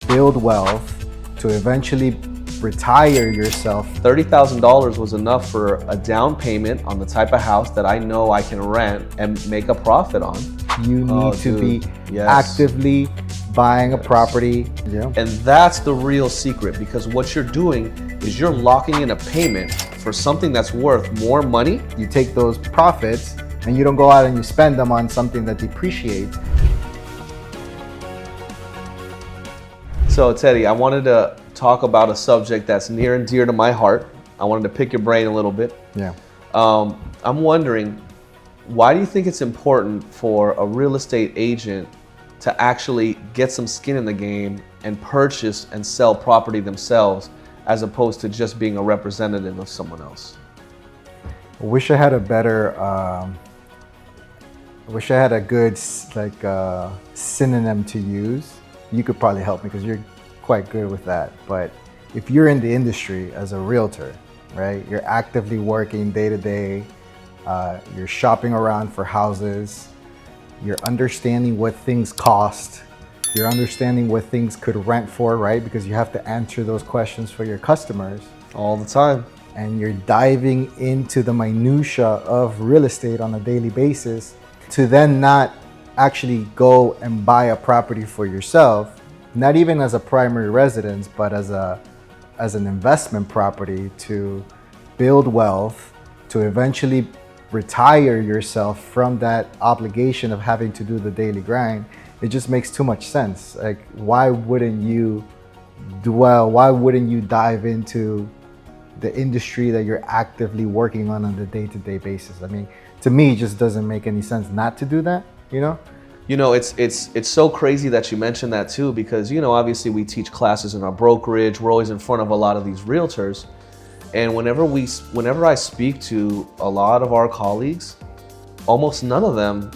build wealth, to eventually retire yourself. $30,000 was enough for a down payment on the type of house that I know I can rent and make a profit on. You need to be actively buying a property. Yeah. And that's the real secret, because what you're doing is you're locking in a payment for something that's worth more money. You take those profits and you don't go out and you spend them on something that depreciates. So Teddy, I wanted to talk about a subject that's near and dear to my heart. I wanted to pick your brain a little bit. Yeah. I'm wondering, why do you think it's important for a real estate agent to actually get some skin in the game and purchase and sell property themselves, as opposed to just being a representative of someone else? I wish I had a better, good synonym to use. You could probably help me because you're quite good with that. But if you're in the industry as a realtor, right, you're actively working day to day, you're shopping around for houses, you're understanding what things cost, you're understanding what things could rent for, right? Because you have to answer those questions for your customers all the time. And you're diving into the minutia of real estate on a daily basis to then not actually go and buy a property for yourself, not even as a primary residence, but as an investment property to build wealth, to eventually retire yourself from that obligation of having to do the daily grind. It just makes too much sense. Like, why wouldn't you dive into the industry that you're actively working on a day-to-day basis? I mean, to me, it just doesn't make any sense not to do that, you know? You know, it's so crazy that you mentioned that too, because, you know, obviously we teach classes in our brokerage. We're always in front of a lot of these realtors. And whenever I speak to a lot of our colleagues, almost none of them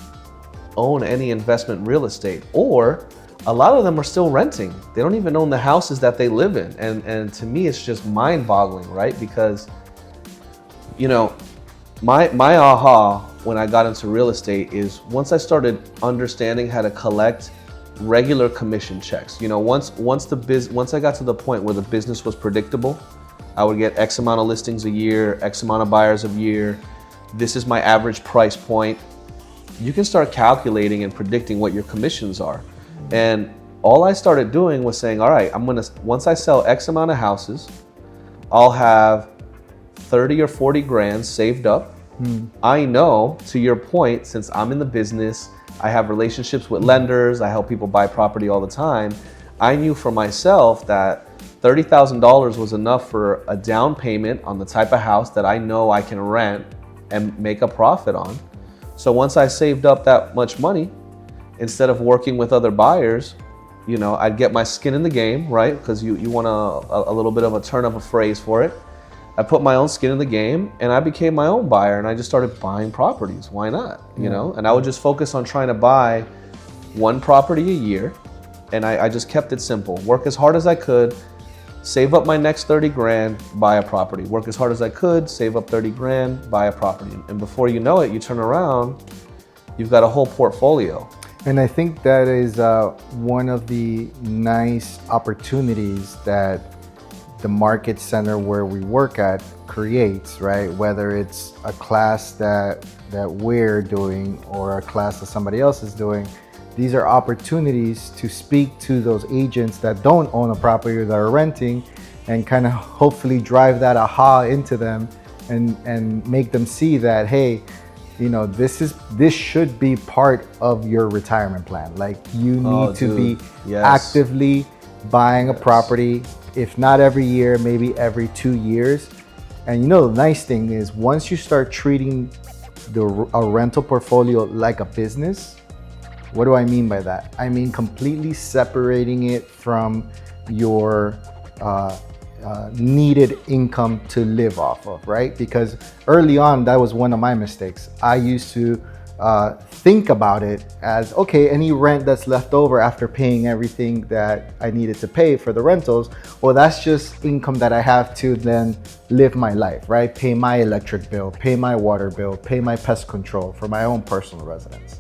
own any investment real estate, or a lot of them are still renting. They don't even own the houses that they live in. And to me, it's just mind-boggling, right? Because, you know, my aha when I got into real estate is once I started understanding how to collect regular commission checks. You know, once I got to the point where the business was predictable, I would get X amount of listings a year, X amount of buyers a year. This is my average price point. You can start calculating and predicting what your commissions are. And all I started doing was saying, all right, once I sell X amount of houses, I'll have 30 or 40 grand saved up. I know, to your point, since I'm in the business, I have relationships with lenders, I help people buy property all the time. I knew for myself that $30,000 was enough for a down payment on the type of house that I know I can rent and make a profit on. So once I saved up that much money, instead of working with other buyers, you know, I'd get my skin in the game, right? Because you want a little bit of a turn of a phrase for it. I put my own skin in the game and I became my own buyer, and I just started buying properties. Why not? You know, and I would just focus on trying to buy one property a year. And I just kept it simple. Work as hard as I could, save up my next 30 grand, buy a property. Work as hard as I could, save up 30 grand, buy a property. And before you know it, you turn around, you've got a whole portfolio. And I think that is one of the nice opportunities that the market center where we work at creates, right? Whether it's a class that we're doing or a class that somebody else is doing, these are opportunities to speak to those agents that don't own a property or that are renting, and kind of hopefully drive that aha into them and make them see that, hey, you know, this should be part of your retirement plan. Like, you need to be actively buying a property, if not every year, maybe every 2 years. And you know, the nice thing is once you start treating a rental portfolio like a business, what do I mean by that? I mean completely separating it from your needed income to live off of, right? Because early on, that was one of my mistakes. I used to think about it as, okay, any rent that's left over after paying everything that I needed to pay for the rentals, well, that's just income that I have to then live my life, right? Pay my electric bill, pay my water bill, pay my pest control for my own personal residence.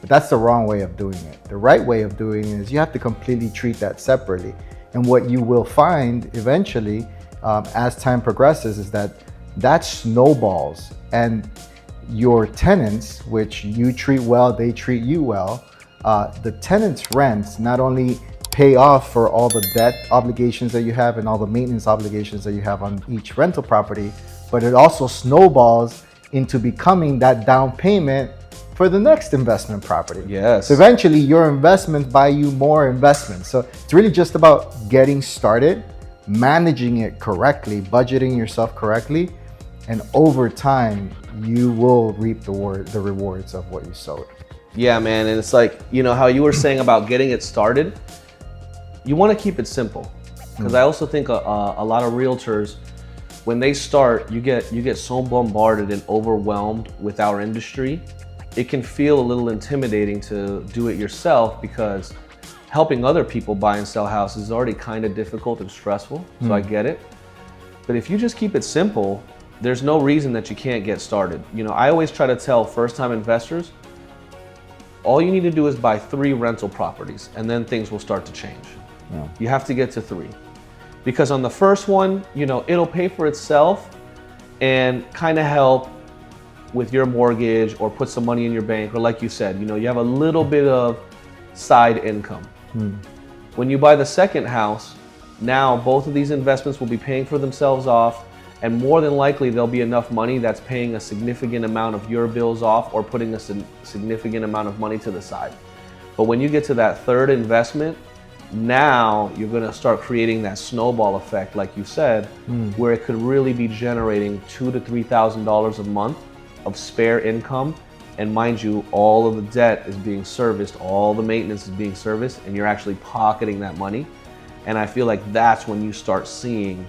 But that's the wrong way of doing it. The right way of doing it is you have to completely treat that separately. And what you will find eventually, as time progresses, is that snowballs, and your tenants, which you treat well, they treat you well. The tenants' rents not only pay off for all the debt obligations that you have and all the maintenance obligations that you have on each rental property, but it also snowballs into becoming that down payment for the next investment property. Yes. So eventually your investments buy you more investments. So it's really just about getting started, managing it correctly, budgeting yourself correctly, and over time you will reap the rewards of what you sowed. Yeah, man. And it's like, you know, how you were saying about getting it started, you want to keep it simple. Because I also think a lot of realtors, when they start, you get so bombarded and overwhelmed with our industry. It can feel a little intimidating to do it yourself, because helping other people buy and sell houses is already kind of difficult and stressful. So I get it. But if you just keep it simple, there's no reason that you can't get started. You know, I always try to tell first-time investors, all you need to do is buy 3 rental properties, and then things will start to change. Yeah. You have to get to 3. Because on the first one, you know, it'll pay for itself and kind of help with your mortgage or put some money in your bank, or like you said, you know, you have a little bit of side income. When you buy the second house, now both of these investments will be paying for themselves off, and more than likely there'll be enough money that's paying a significant amount of your bills off or putting a significant amount of money to the side. But when you get to that third investment, now you're going to start creating that snowball effect, like you said, where it could really be generating $2,000 to $3,000 a month of spare income. And mind you, all of the debt is being serviced, all the maintenance is being serviced, and you're actually pocketing that money. And I feel like that's when you start seeing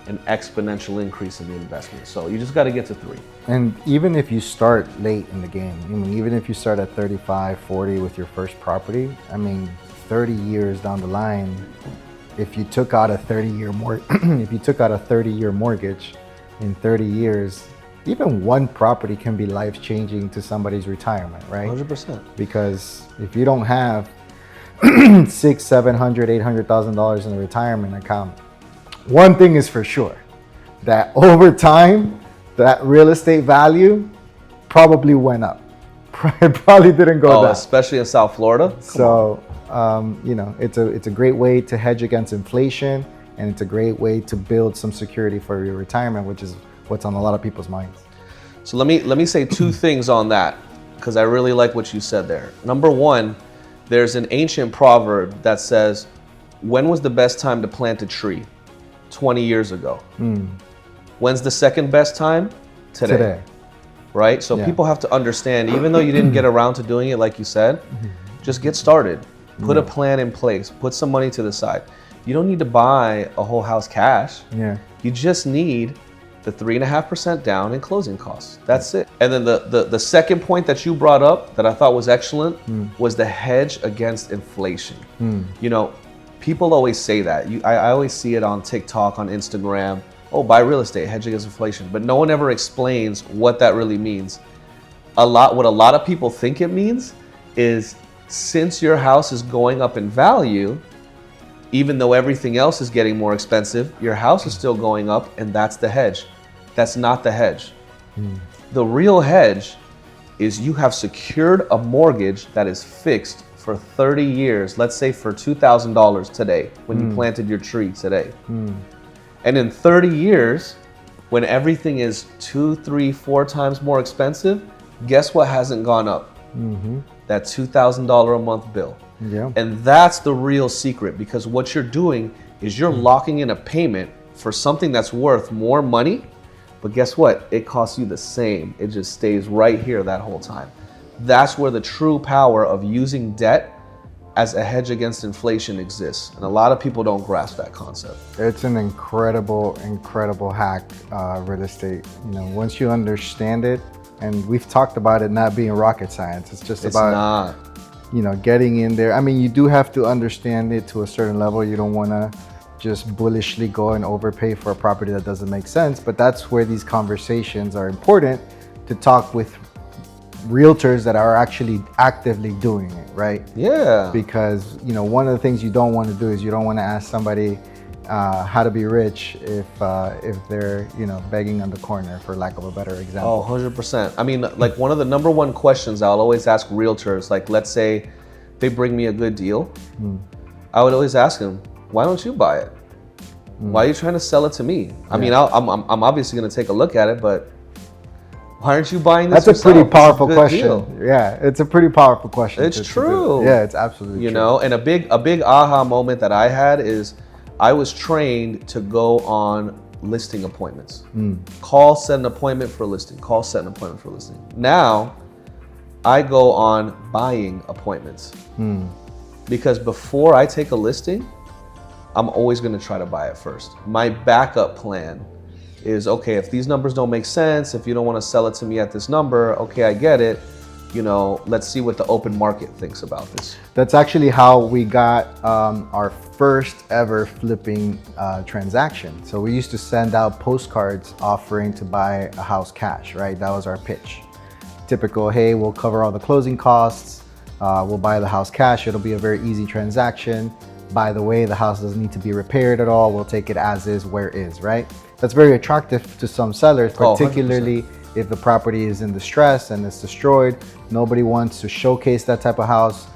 an exponential increase in the investment. So you just got to get to 3. And even if you start late in the game, I mean, even if you start at 35, 40 with your first property, I mean, 30 years down the line, if you took out a 30-year mortgage in 30 years, even one property can be life-changing to somebody's retirement, right? 100%. Because if you don't have $600,000, $700,000, $800,000 in a retirement account, one thing is for sure, that over time, that real estate value probably went up. It probably didn't go down. Especially in South Florida. So, you know, it's a great way to hedge against inflation, and it's a great way to build some security for your retirement, which is what's on a lot of people's minds. So let me say 2 things on that, because I really like what you said there. Number 1, there's an ancient proverb that says, when was the best time to plant a tree? 20 years ago. When's the second best time? Today. Right? So people have to understand, even though you didn't get around to doing it like you said, just get started. Put a plan in place. Put some money to the side. You don't need to buy a whole house cash. You just need the 3.5% down in closing costs. That's it. And then the second point that you brought up that I thought was excellent was the hedge against inflation. You know, people always say that. I always see it on TikTok, on Instagram. Oh, buy real estate, hedge against inflation. But no one ever explains what that really means. What a lot of people think it means is, since your house is going up in value, even though everything else is getting more expensive, your house is still going up, and that's the hedge. That's not the hedge. The real hedge is you have secured a mortgage that is fixed for 30 years, let's say for $2,000 today, when you planted your tree today. And in 30 years, when everything is 2, 3, 4 times more expensive, guess what hasn't gone up? That $2,000 a month bill. And that's the real secret, because what you're doing is you're locking in a payment for something that's worth more money, but guess what? It costs you the same. It just stays right here that whole time. That's where the true power of using debt as a hedge against inflation exists. And a lot of people don't grasp that concept. It's an incredible hack, real estate. You know, once you understand it, and we've talked about it not being rocket science. It's about, you know, getting in there. I mean, you do have to understand it to a certain level. You don't want to just bullishly go and overpay for a property that doesn't make sense. But that's where these conversations are important, to talk with realtors that are actually actively doing it, right? Yeah. Because one of the things you don't want to do is you don't want to ask somebody how to be rich if they're begging on the corner, for lack of a better example. Oh, 100%. I mean, like one of the number one questions I'll always ask realtors, like let's say they bring me a good deal, I would always ask them, why don't you buy it? Why are you trying to sell it to me? I mean, I'm obviously going to take a look at it, but why aren't you buying this That's yourself? a pretty powerful question. Deal. Yeah, it's a pretty powerful question. It's true. Yeah, it's absolutely true. You know, and a big aha moment that I had is I was trained to go on listing appointments. Call, set an appointment for a listing. Call, set an appointment for a listing. Now, I go on buying appointments. Because before I take a listing, I'm always going to try to buy it first. My backup plan is, okay, if these numbers don't make sense, if you don't want to sell it to me at this number, okay, I get it. Let's see what the open market thinks about this. That's actually how we got our first ever flipping transaction. So we used to send out postcards offering to buy a house cash, right? That was our pitch. Typical, hey, we'll cover all the closing costs. We'll buy the house cash. It'll be a very easy transaction. By the way, the house doesn't need to be repaired at all. We'll take it as is, where is, right? That's very attractive to some sellers, particularly if the property is in distress and it's destroyed. Nobody wants to showcase that type of house.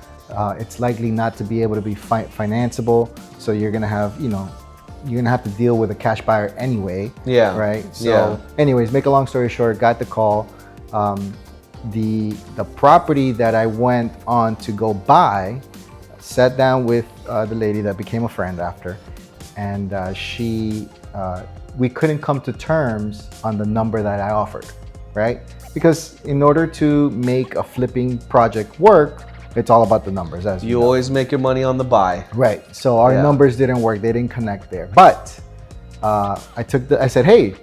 It's likely not to be able to be financeable. So you're gonna have, you're gonna have to deal with a cash buyer anyway. Yeah. Right. So, anyways, make a long story short, got the call. The property that I went on to go buy, sat down with the lady that became a friend after, and we couldn't come to terms on the number that I offered, right? Because in order to make a flipping project work, it's all about the numbers, as you know. Always make your money on the buy. Right. So our numbers didn't work. They didn't connect there. But I said, hey,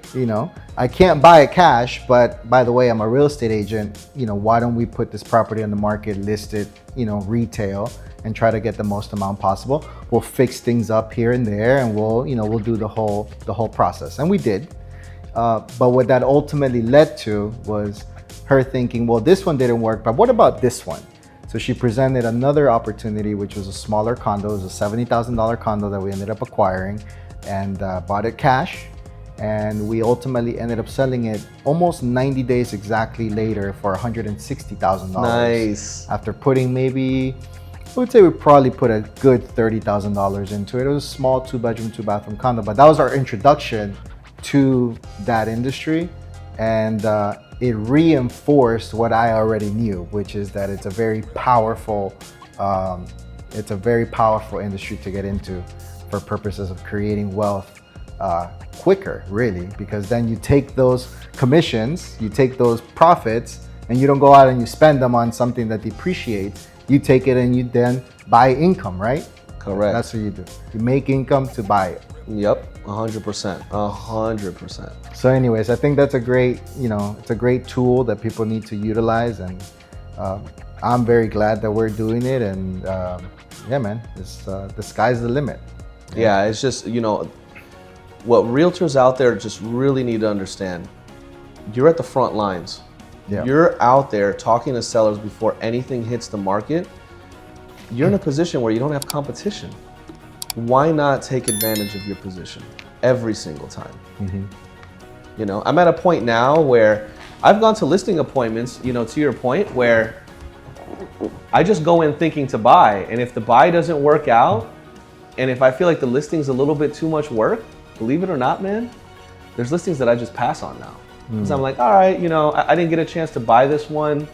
I can't buy it cash, but by the way, I'm a real estate agent. Why don't we put this property on the market, list it, retail, and try to get the most amount possible. We'll fix things up here and there, and we'll do the whole process. And we did. But what that ultimately led to was her thinking, well, this one didn't work, but what about this one? So she presented another opportunity, which was a smaller condo. It was a $70,000 condo that we ended up acquiring, and bought it cash. And we ultimately ended up selling it almost 90 days exactly later for $160,000. Nice. After putting maybe, I would say we probably put a good $30,000 into it. It was a small 2-bedroom, 2-bathroom condo, but that was our introduction to that industry. And it reinforced what I already knew, which is that it's a very powerful industry to get into for purposes of creating wealth quicker, really, because then you take those commissions, you take those profits, and you don't go out and you spend them on something that depreciates. You take it and you then buy income, right? Correct. That's what you do. You make income to buy it. Yep, 100%, 100%. So anyways, I think that's a great, it's a great tool that people need to utilize, and I'm very glad that we're doing it. And yeah, man, the sky's the limit. Yeah, it's just, what realtors out there just really need to understand. You're at the front lines. Yeah. You're out there talking to sellers before anything hits the market. You're in a position where you don't have competition. Why not take advantage of your position every single time? I'm at a point now where I've gone to listing appointments, to your point, where I just go in thinking to buy. And if the buy doesn't work out, and if I feel like the listing's a little bit too much work, believe it or not, man, there's listings that I just pass on now. Because I'm like, all right, I didn't get a chance to buy this one.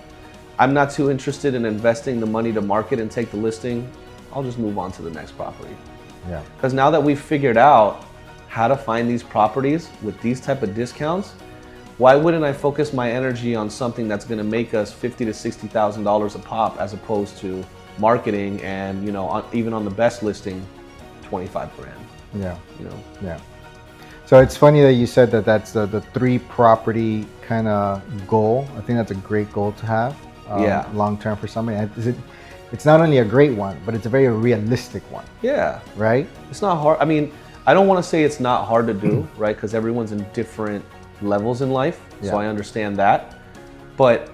I'm not too interested in investing the money to market and take the listing. I'll just move on to the next property. Yeah. Because now that we've figured out how to find these properties with these type of discounts, why wouldn't I focus my energy on something that's going to make us $50,000 to $60,000 a pop, as opposed to marketing and, even on the best listing, 25 grand. Yeah. Yeah. So it's funny that you said that that's the 3 property kind of goal. I think that's a great goal to have. Long term for somebody. It's not only a great one, but it's a very realistic one. Yeah. Right? It's not hard. I mean, I don't want to say it's not hard to do, right? Because everyone's in different levels in life. So I understand that. But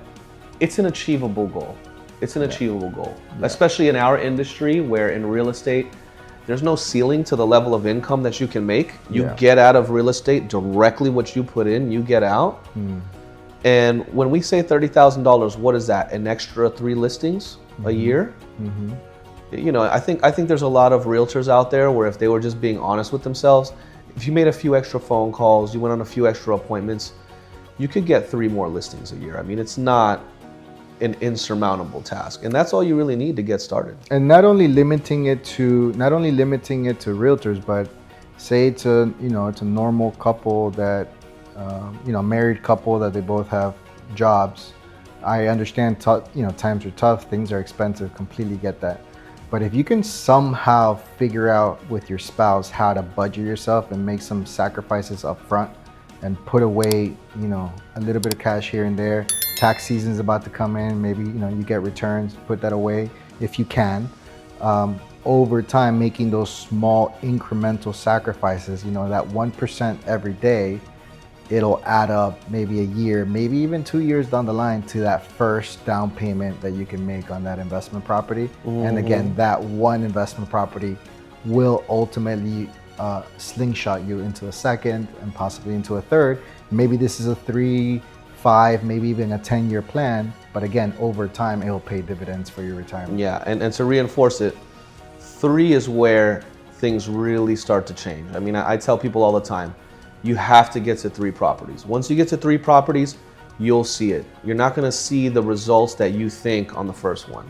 it's an achievable goal. It's an achievable goal, especially in our industry where in real estate, there's no ceiling to the level of income that you can make. You get out of real estate directly what you put in, you get out. And when we say $30,000, what is that? An extra 3 listings a year? You know, I think there's a lot of realtors out there where if they were just being honest with themselves, if you made a few extra phone calls, you went on a few extra appointments, you could get 3 more listings a year. I mean, it's not an insurmountable task, and that's all you really need to get started. And not only limiting it to realtors, but say it's a normal couple that married couple that they both have jobs. I understand times are tough, things are expensive, completely get that. But if you can somehow figure out with your spouse how to budget yourself and make some sacrifices up front and put away, a little bit of cash here and there. Tax season's about to come in. Maybe, you get returns, put that away if you can. Over time, making those small incremental sacrifices, that 1% every day, it'll add up maybe a year, maybe even 2 years down the line to that first down payment that you can make on that investment property. And again, that one investment property will ultimately slingshot you into a second and possibly into a third. Maybe this is a 3, 5, maybe even a 10-year plan, but again, over time, it'll pay dividends for your retirement. Yeah, and to reinforce it, 3 is where things really start to change. I mean, I tell people all the time, you have to get to 3 properties. Once you get to 3 properties, you'll see it. You're not gonna see the results that you think on the first one.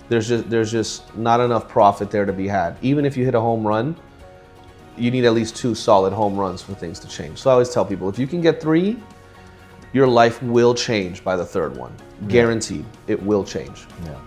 There's just not enough profit there to be had. Even if you hit a home run, you need at least 2 solid home runs for things to change. So I always tell people, if you can get 3, your life will change by the 3rd one. Guaranteed, it will change. Yeah.